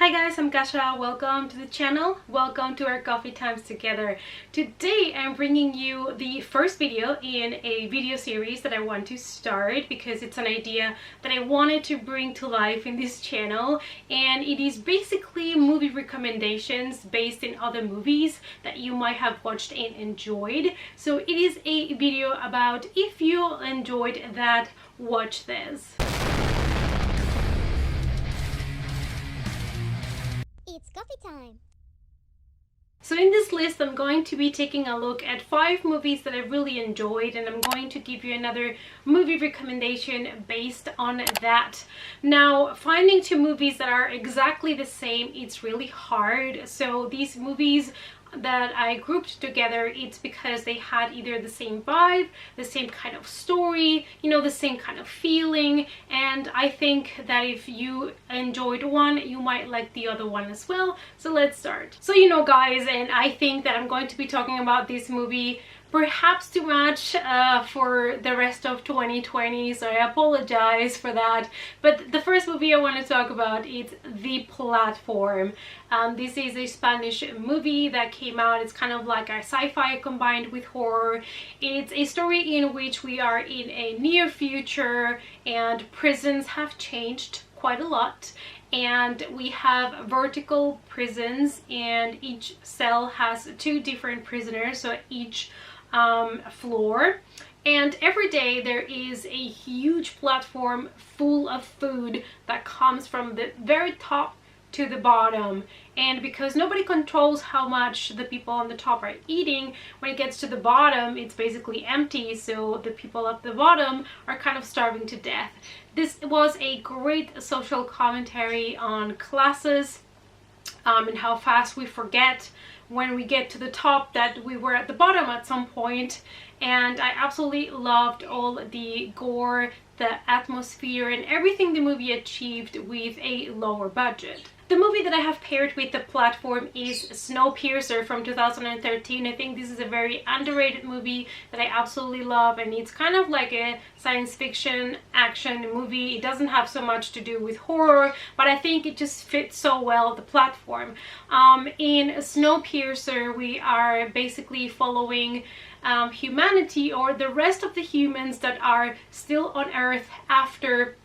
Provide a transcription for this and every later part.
Hi guys, I'm Kasha. Welcome to the channel. Welcome to our coffee times together. Today I'm bringing you the first video in a video series that I want to start because it's an idea that I wanted to bring to life in this channel, and it is basically movie recommendations based in other movies that you might have watched and enjoyed. So it is a video about if you enjoyed that, watch this. It's coffee time! So in this list, I'm going to be taking a look at 5 movies that I really enjoyed, and I'm going to give you another movie recommendation based on that. Now, finding 2 movies that are exactly the same, it's really hard. So these movies that I grouped together, it's because they had either the same vibe, the same kind of story, you know, the same kind of feeling, and I think that if you enjoyed one, you might like the other one as well. So let's start. So you know guys, and I think that I'm going to be talking about this movie perhaps too much for the rest of 2020, so I apologize for that. But the first movie I want to talk about is The Platform. This is a Spanish movie that came out. It's kind of like a sci-fi combined with horror. It's a story in which we are in a near future and prisons have changed quite a lot. And we have vertical prisons, and each cell has 2 different prisoners, so each floor. And every day there is a huge platform full of food that comes from the very top to the bottom, and because nobody controls how much the people on the top are eating, when it gets to the bottom it's basically empty, so the people at the bottom are kind of starving to death. This was a great social commentary on classes and how fast we forget when we get to the top that we were at the bottom at some point. And I absolutely loved all the gore, the atmosphere, and everything the movie achieved with a lower budget. The movie that I have paired with The Platform is Snowpiercer from 2013. I think this is a very underrated movie that I absolutely love, and it's kind of like a science fiction action movie. It doesn't have so much to do with horror, but I think it just fits so well, The Platform. In Snowpiercer, we are basically following humanity, or the rest of the humans that are still on Earth after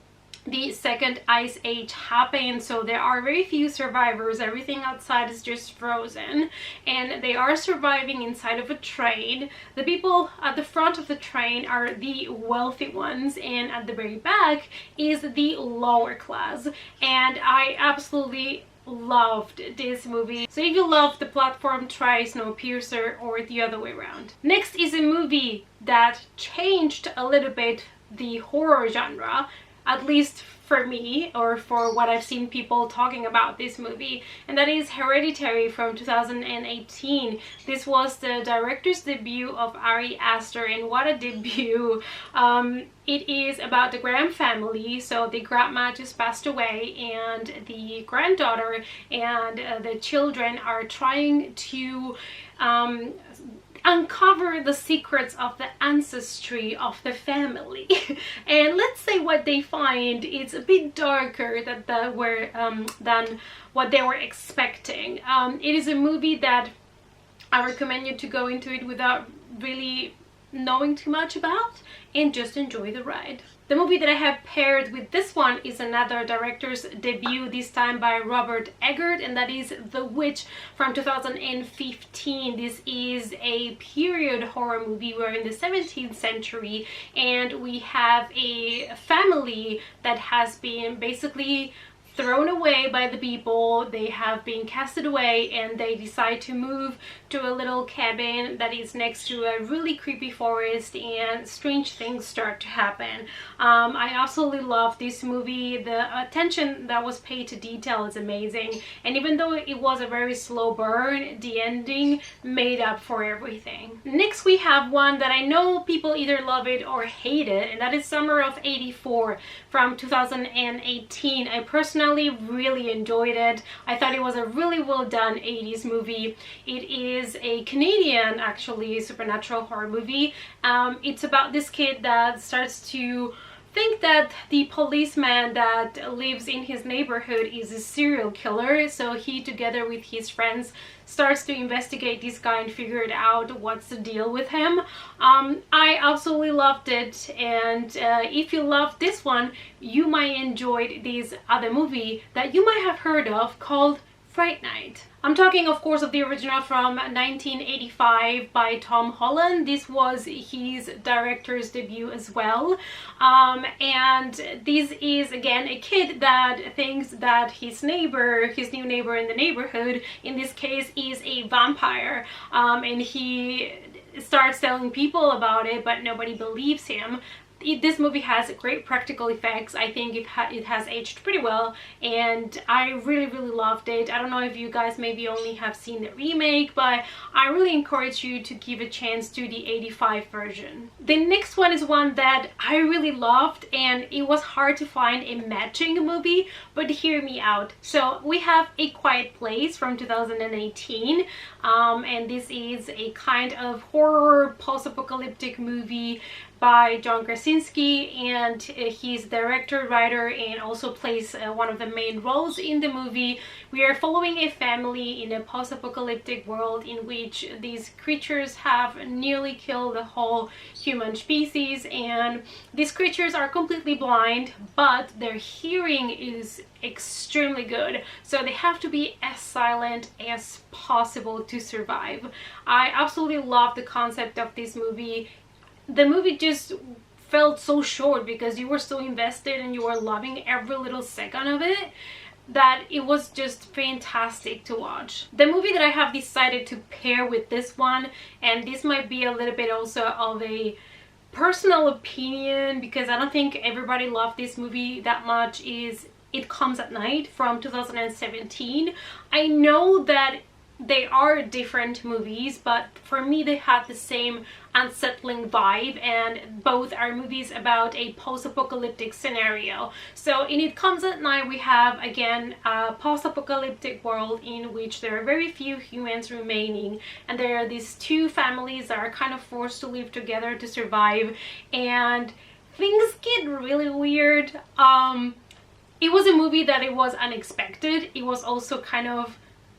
the second ice age happened. So there are very few survivors. Everything outside is just frozen, and they are surviving inside of a train. The people at the front of the train are the wealthy ones, and at the very back is the lower class. And I absolutely loved this movie. So if you love The Platform, try Snowpiercer, or the other way around. Next is a movie that changed a little bit the horror genre, at least for me, or for what I've seen people talking about this movie, and that is Hereditary from 2018. This was the director's debut of Ari Aster, and what a debut. It is about the Graham family. So the grandma just passed away, and the granddaughter and the children are trying to uncover the secrets of the ancestry of the family. And let's say what they find is a bit darker than what they were expecting. It is a movie that I recommend you to go into it without really knowing too much about, and just enjoy the ride. The movie that I have paired with this one is another director's debut, this time by Robert Eggert, and that is The Witch from 2015. This is a period horror movie. We're in the 17th century, and we have a family that has been basically thrown away by the people. They have been casted away, and they decide to move to a little cabin that is next to a really creepy forest, and strange things start to happen. I absolutely love this movie. The attention that was paid to detail is amazing, and even though it was a very slow burn, the ending made up for everything. Next we have one that I know people either love it or hate it, and that is Summer of '84 from 2018. I personally really enjoyed it. I thought it was a really well done 80s movie. It is a Canadian, actually, supernatural horror movie. It's about this kid that starts to think that the policeman that lives in his neighborhood is a serial killer, so he, together with his friends, starts to investigate this guy and figure it out what's the deal with him. I absolutely loved it, and if you loved this one, you might enjoy this other movie that you might have heard of called Fright Night. I'm talking, of course, of the original from 1985 by Tom Holland. This was his director's debut as well. And this is, again, a kid that thinks that his neighbor, his new neighbor in the neighborhood, in this case, is a vampire. And he starts telling people about it, but nobody believes him. This movie has great practical effects. I think it has aged pretty well, and I really loved it. I don't know if you guys maybe only have seen the remake, but I really encourage you to give a chance to the 85 version. The next one is one that I really loved, and it was hard to find a matching movie, but hear me out. So we have A Quiet Place from 2018, and this is a kind of horror post-apocalyptic movie by John Krasinski, and he's director, writer, and also plays one of the main roles in the movie. We are following a family in a post-apocalyptic world in which these creatures have nearly killed the whole human species, and these creatures are completely blind, but their hearing is extremely good, so they have to be as silent as possible to survive. I absolutely love the concept of this movie. The movie just felt so short because you were so invested and you were loving every little second of it, that it was just fantastic to watch. The movie that I have decided to pair with this one, and this might be a little bit also of a personal opinion because I don't think everybody loved this movie that much, is It Comes at Night from 2017. I know that they are different movies, but for me they had the same unsettling vibe, and both are movies about a post-apocalyptic scenario. So in It Comes at Night we have, again, a post-apocalyptic world in which there are very few humans remaining, and there are these two families that are kind of forced to live together to survive, and things get really weird. It was a movie that it was unexpected. It was also kind of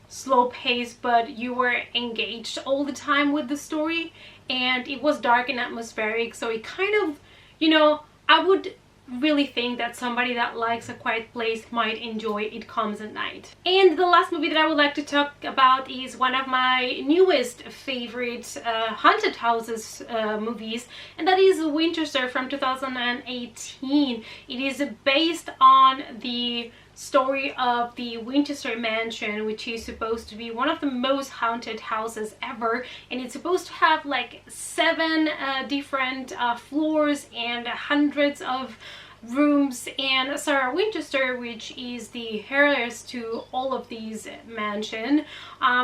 slow paced, but you were engaged all the time with the story, and it was dark and atmospheric, so it kind of, you know, I would really think that somebody that likes A Quiet Place might enjoy It Comes at Night. And the last movie that I would like to talk about is one of my newest favorite haunted houses movies, and that is Winchester from 2018. It is based on the story of the Winchester Mansion, which is supposed to be one of the most haunted houses ever, and it's supposed to have like 7 different floors and hundreds of rooms. And Sarah Winchester, which is the heiress to all of these mansion,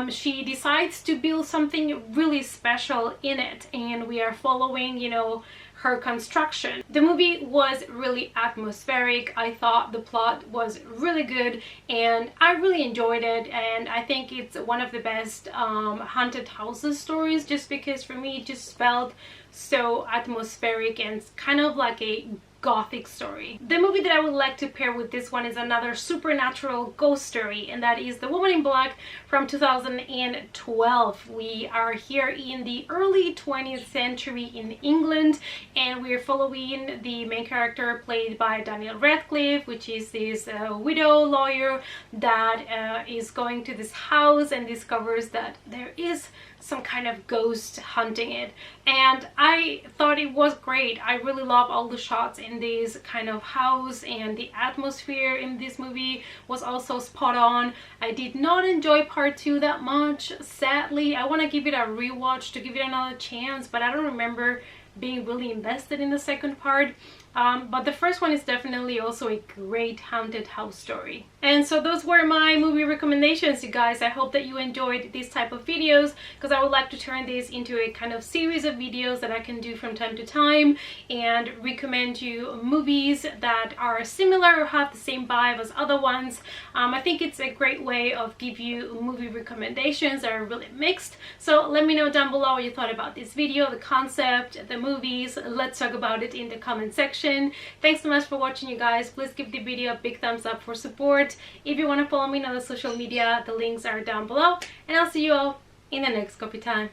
she decides to build something really special in it, and we are following, you know, her construction. The movie was really atmospheric. I thought the plot was really good, and I really enjoyed it, and I think it's one of the best haunted houses stories, just because for me it just felt so atmospheric and kind of like a gothic story. The movie that I would like to pair with this one is another supernatural ghost story, and that is The Woman in Black from 2012. We are here in the early 20th century in England, and we're following the main character played by Daniel Radcliffe, which is this widow lawyer that is going to this house and discovers that there is some kind of ghost hunting it, and I thought it was great. I really love all the shots in this kind of house, and the atmosphere in this movie was also spot on. I did not enjoy part 2 that much, sadly. I want to give it a rewatch to give it another chance, but I don't remember being really invested in the second part. But the first one is definitely also a great haunted house story. And so those were my movie recommendations, you guys. I hope that you enjoyed these type of videos, because I would like to turn this into a kind of series of videos that I can do from time to time and recommend you movies that are similar or have the same vibe as other ones. I think it's a great way of give you movie recommendations that are really mixed. So let me know down below what you thought about this video, the concept, the movies. Let's talk about it in the comment section. description. Thanks so much for watching, you guys. Please give the video a big thumbs up for support. If you want to follow me on other social media, the links are down below, and I'll see you all in the next coffee time.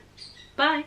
Bye.